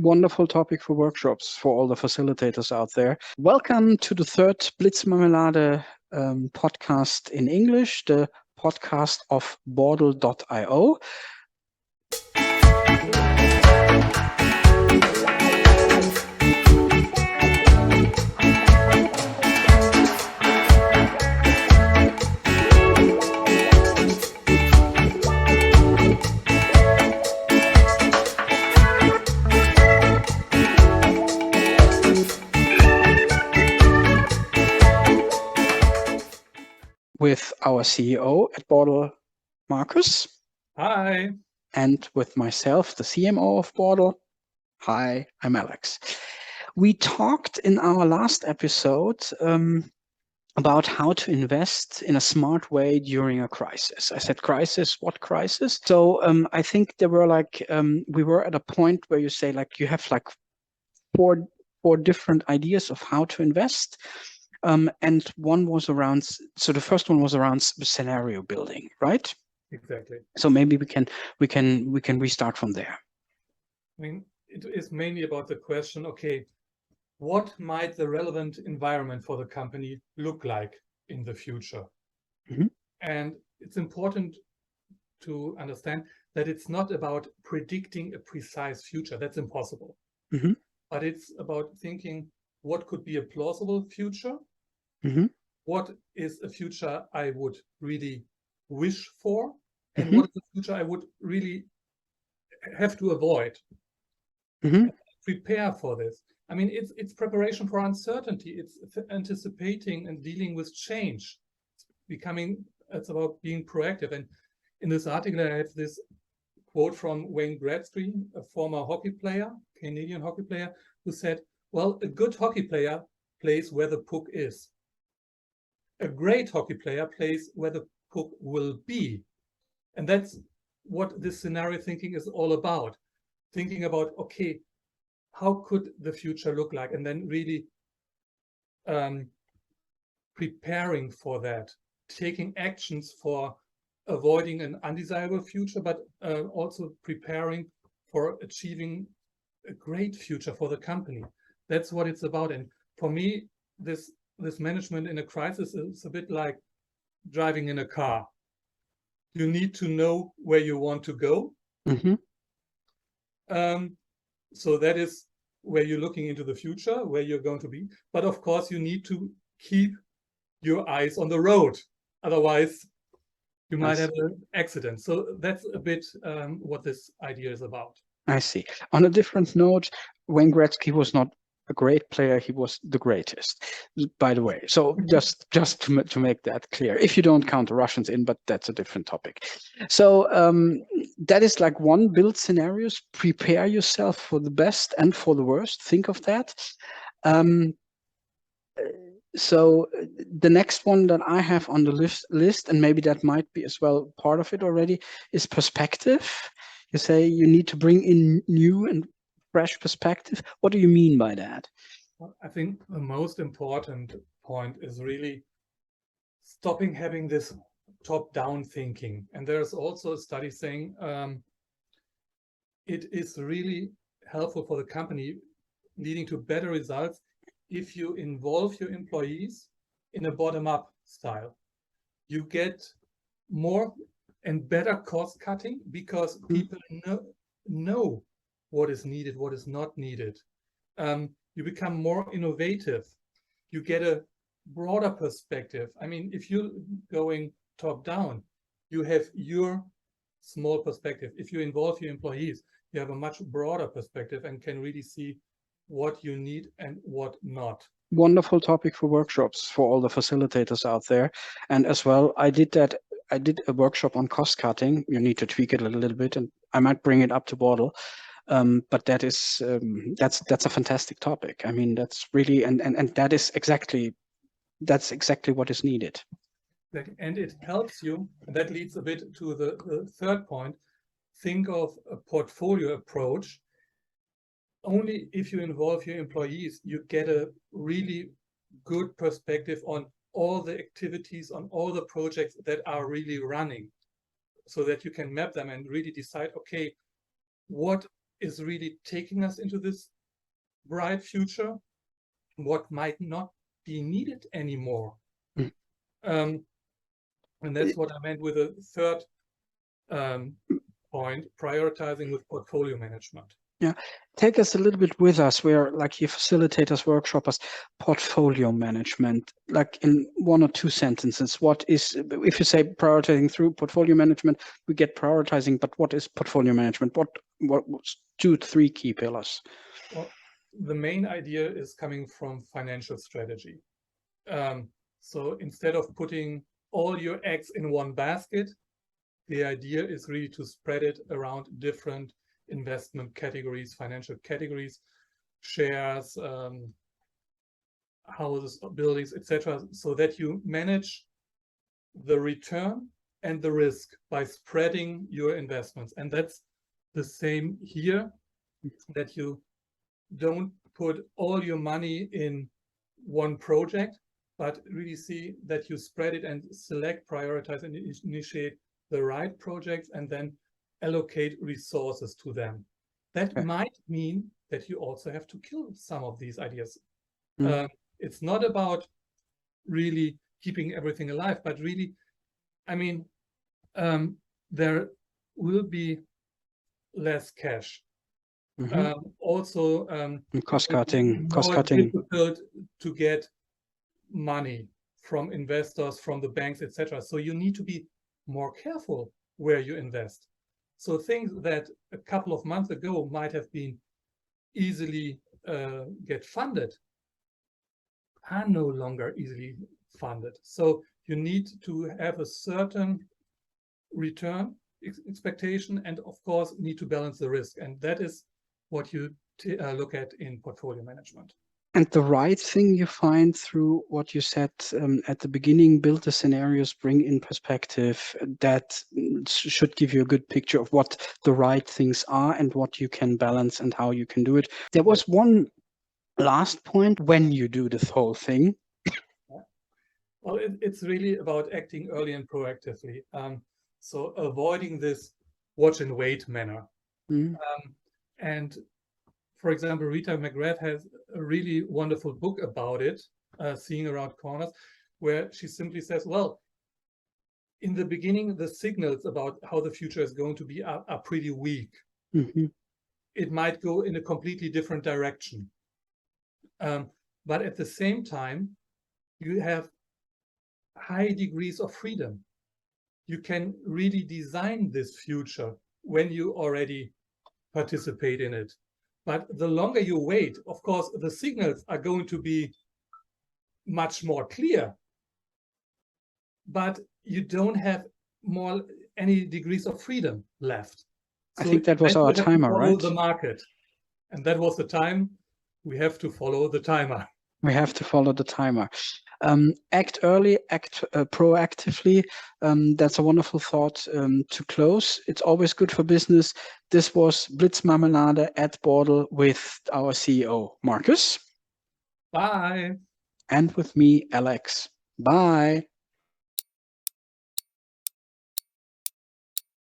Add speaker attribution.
Speaker 1: Wonderful topic for workshops for all the facilitators out there. Welcome to the third Blitzmarmelade podcast in English, the podcast of Bordel.io. With our CEO at Bordel, Markus.
Speaker 2: Hi.
Speaker 1: And with myself, the CMO of Bordel. Hi, I'm Alex. We talked in our last episode about how to invest in a smart way during a crisis. I said crisis, what crisis? So I think there were we were at a point where you say you have four different ideas of how to invest. And one was around, so the first one was around scenario building, right?
Speaker 2: Exactly.
Speaker 1: So maybe we can restart from there.
Speaker 2: I mean, it is mainly about the question, okay, what might the relevant environment for the company look like in the future?
Speaker 1: Mm-hmm.
Speaker 2: And it's important to understand that it's not about predicting a precise future. That's impossible.
Speaker 1: Mm-hmm.
Speaker 2: But it's about thinking what could be a plausible future.
Speaker 1: Mm-hmm.
Speaker 2: What is a future I would really wish for, and
Speaker 1: Mm-hmm.
Speaker 2: what is a future I would really have to avoid.
Speaker 1: Mm-hmm.
Speaker 2: Prepare for this. I mean, it's preparation for uncertainty. It's anticipating and dealing with change. It's about being proactive. And in this article, I have this quote from Wayne Gretzky, a former hockey player, Canadian hockey player, who said, well, a good hockey player plays where the puck is. A great hockey player plays where the puck will be. And that's what this scenario thinking is all about. Thinking about, okay, how could the future look like? And then really preparing for that, taking actions for avoiding an undesirable future, but also preparing for achieving a great future for the company. That's what it's about. And for me, this management in a crisis is a bit like driving in a car. You need to know where you want to go.
Speaker 1: Mm-hmm.
Speaker 2: So that is where you're looking into the future, where you're going to be. But of course, you need to keep your eyes on the road. Otherwise, you might have an accident. So that's a bit what this idea is about.
Speaker 1: I see. On a different note, Wayne Gretzky was not a great player, he was the greatest, by the way. So just to make that clear, if you don't count the Russians in, but that's a different topic. So that is like one, build scenarios, prepare yourself for the best and for the worst. Think of that. So the next one that I have on the list, and maybe that might be as well part of it already, is perspective. You say you need to bring in new and fresh perspective. What do you mean by that?
Speaker 2: Well, I think the most important point is really stopping having this top-down thinking. And there's also a study saying it is really helpful for the company, leading to better results if you involve your employees in a bottom-up style. You get more and better cost cutting because people know what is needed, what is not needed. You become more innovative. You get a broader perspective. I mean, if you're going top down, you have your small perspective. If you involve your employees, you have a much broader perspective and can really see what you need and what not.
Speaker 1: Wonderful topic for workshops for all the facilitators out there. And as well, I did a workshop on cost cutting. You need to tweak it a little bit, and I might bring it up to Bordel. But that is that's a fantastic topic. I mean, that's really and that's exactly what is needed.
Speaker 2: And it helps you, and that leads a bit to the third point. Think of a portfolio approach. Only if you involve your employees, you get a really good perspective on all the activities, on all the projects that are really running, so that you can map them and really decide, okay, what is really taking us into this bright future, what might not be needed anymore.
Speaker 1: Mm.
Speaker 2: And that's what I meant with a third point, prioritizing with portfolio management.
Speaker 1: Yeah, take us a little bit with us where, like, you facilitators, workshoppers, portfolio management, like in 1 or 2 sentences. What is, if you say prioritizing through portfolio management, we get prioritizing, but what is portfolio management? What 2, 3 key pillars?
Speaker 2: Well, the main idea is coming from financial strategy. So instead of putting all your eggs in one basket, the idea is really to spread it around different investment categories, financial categories, shares, houses, buildings, etc., so that you manage the return and the risk by spreading your investments. And that's the same here, that you don't put all your money in one project, but really see that you spread it and select, prioritize, and initiate the right projects, and then allocate resources to them. That might mean that you also have to kill some of these ideas. It's not about really keeping everything alive, but really, I mean, there will be less cash. Also,
Speaker 1: cost cutting.
Speaker 2: Difficult to get money from investors, from the banks, etc. So you need to be more careful where you invest. So things that a couple of months ago might have been easily get funded are no longer easily funded. So you need to have a certain return expectation, and of course need to balance the risk. And that is what you look at in portfolio management.
Speaker 1: And the right thing you find through what you said at the beginning, build the scenarios, bring in perspective, that should give you a good picture of what the right things are and what you can balance and how you can do it. There was one last point when you do this whole thing.
Speaker 2: Well, it's really about acting early and proactively. So avoiding this watch and wait manner. And for example, Rita McGrath has a really wonderful book about it, Seeing Around Corners, where she simply says, well, in the beginning, the signals about how the future is going to be are pretty weak. It might go in a completely different direction. But at the same time, you have high degrees of freedom. You can really design this future when you already participate in it. But the longer you wait, of course, the signals are going to be much more clear, but you don't have any degrees of freedom left.
Speaker 1: So I think that was our timer, right?
Speaker 2: The market. And that was the time. We have to follow the timer.
Speaker 1: We have to follow the timer. Act early, act proactively. That's a wonderful thought to close. It's always good for business. This was Blitzmarmelade at Bordel with our CEO, Marcus.
Speaker 2: Bye.
Speaker 1: And with me, Alex. Bye.